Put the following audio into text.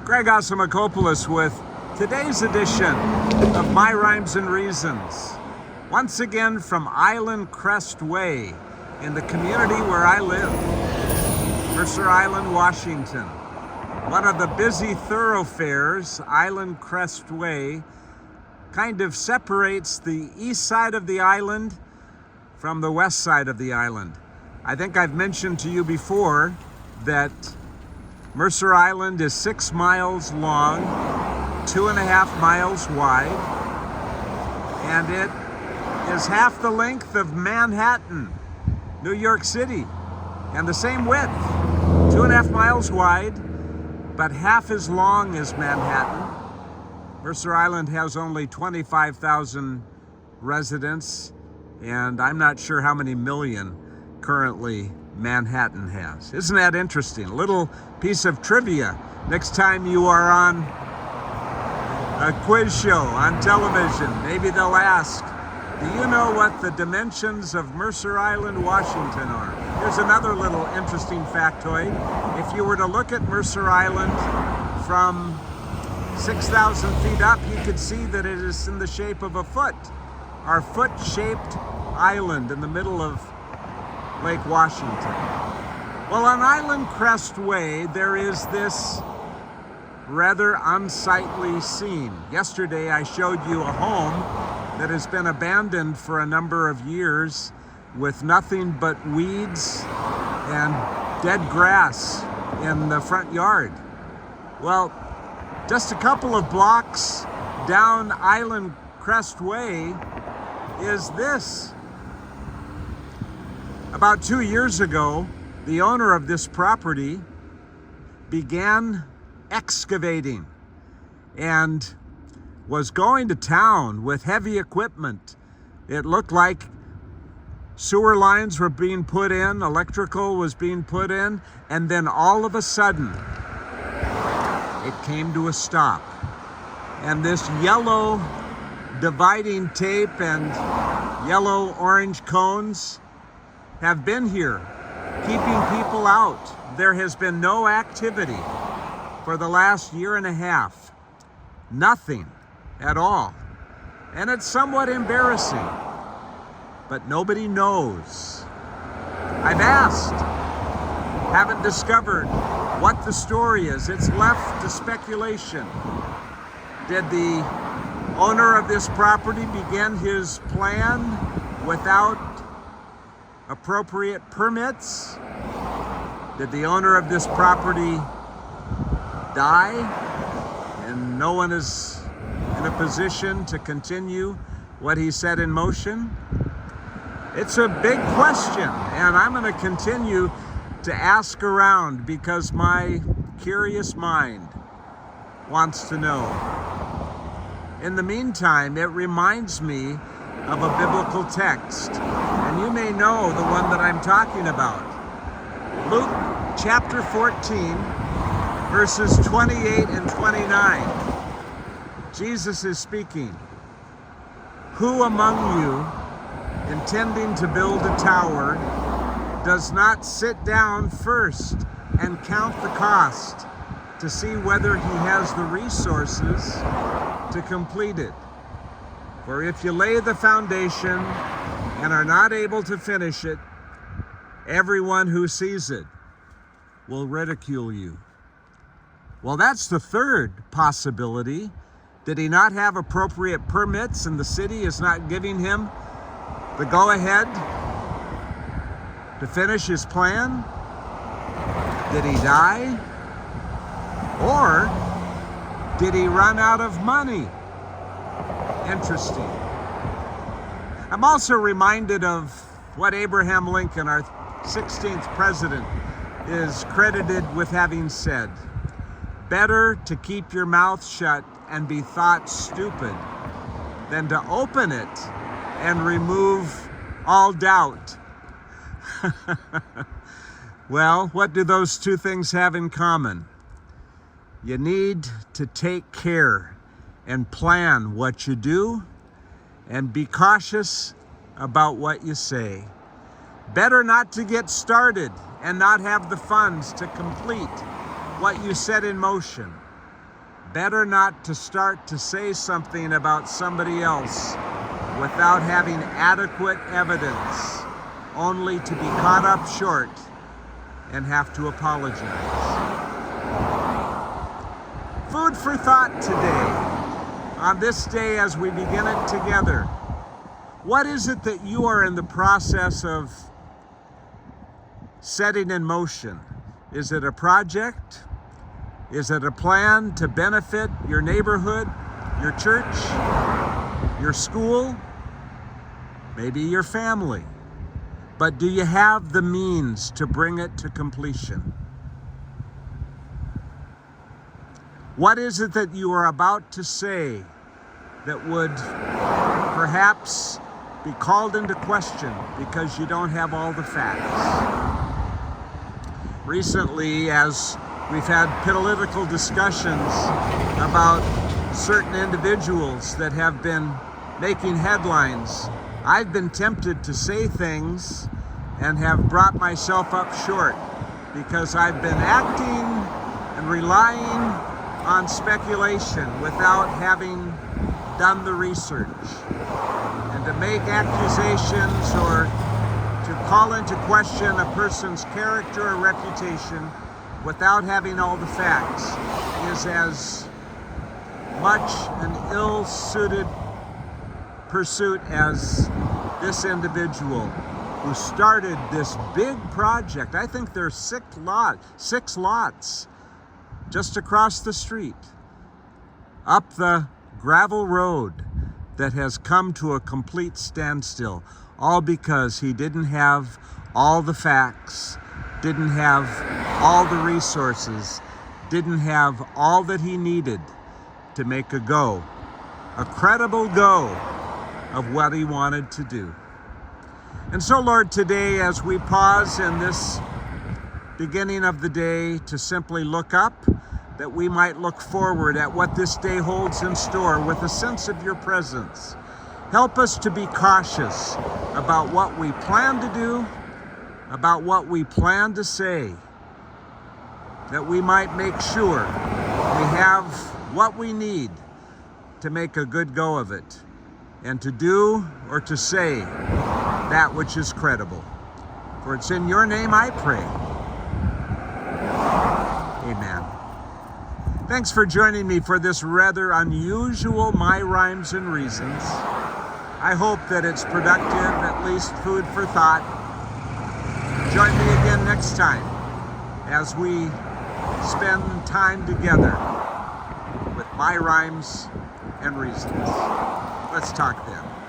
Greg Osimakopoulos with today's edition of My Rhymes and Reasons. Once again from Island Crest Way in the community where I live, Mercer Island, Washington. One of the busy thoroughfares, Island Crest Way, kind of separates the east side of the island from the west side of the island. I think I've mentioned to you before that Mercer Island is 6 miles long, 2.5 miles wide, and it is half the length of Manhattan, New York City, and the same width, 2.5 miles wide, but half as long as Manhattan. Mercer Island has only 25,000 residents, and I'm not sure how many million currently Manhattan has. Isn't that interesting? A little piece of trivia next time you are on a quiz show on television. Maybe they'll ask, do you know what the dimensions of Mercer Island, Washington are? Here's another little interesting factoid. If you were to look at Mercer Island from 6,000 feet up, you could see that it is in the shape of a foot. Our foot-shaped island in the middle of Lake Washington. Well, on Island Crest Way, there is this rather unsightly scene. Yesterday, I showed you a home that has been abandoned for a number of years with nothing but weeds and dead grass in the front yard. Well, just a couple of blocks down Island Crest Way is this. About 2 years ago, the owner of this property began excavating and was going to town with heavy equipment. It looked like sewer lines were being put in, electrical was being put in, and then all of a sudden, it came to a stop. And this yellow dividing tape and yellow-orange cones have been here, keeping people out. There has been no activity for the last year and a half. Nothing at all. And it's somewhat embarrassing, but nobody knows. I've asked, haven't discovered what the story is. It's left to speculation. Did the owner of this property begin his plan without appropriate permits? Did the owner of this property die and no one is in a position to continue what he set in motion? It's a big question, and I'm going to continue to ask around because my curious mind wants to know. In the meantime, it reminds me of a biblical text, and you may know the one that I'm talking about. Luke chapter 14, verses 28 and 29. Jesus is speaking. Who among you, intending to build a tower, does not sit down first and count the cost to see whether he has the resources to complete it? For if you lay the foundation and are not able to finish it, everyone who sees it will ridicule you. Well, that's the third possibility. Did he not have appropriate permits and the city is not giving him the go-ahead to finish his plan? Did he die? Or did he run out of money? Interesting. I'm also reminded of what Abraham Lincoln, our 16th president, is credited with having said. Better to keep your mouth shut and be thought stupid than to open it and remove all doubt. Well, what do those two things have in common? You need to take care and plan what you do and be cautious about what you say. Better not to get started and not have the funds to complete what you set in motion. better not to start to say something about somebody else without having adequate evidence, only to be caught up short and have to apologize. Food for thought today, on this day as we begin it together. What is it that you are in the process of setting in motion? Is it a project? Is it a plan to benefit your neighborhood, your church, your school, maybe your family? But do you have the means to bring it to completion? What is it that you are about to say that would perhaps be called into question because you don't have all the facts? Recently, as we've had political discussions about certain individuals that have been making headlines, I've been tempted to say things and have brought myself up short because I've been acting and relying on speculation without having done the research. And to make accusations or to call into question a person's character or reputation without having all the facts is as much an ill-suited pursuit as this individual who started this big project. I think there's 6 lots just across the street, up the gravel road that has come to a complete standstill, all because he didn't have all the facts, didn't have all the resources, didn't have all that he needed to make a credible go of what he wanted to do. And so, Lord, today as we pause in this beginning of the day to simply look up, that we might look forward at what this day holds in store with a sense of your presence. Help us to be cautious about what we plan to do, about what we plan to say, that we might make sure we have what we need to make a good go of it, and to do or to say that which is credible. For it's in your name I pray. Amen. Thanks for joining me for this rather unusual My Rhymes and Reasons. I hope that it's productive, at least food for thought. Join me again next time as we spend time together with My Rhymes and Reasons. Let's talk then.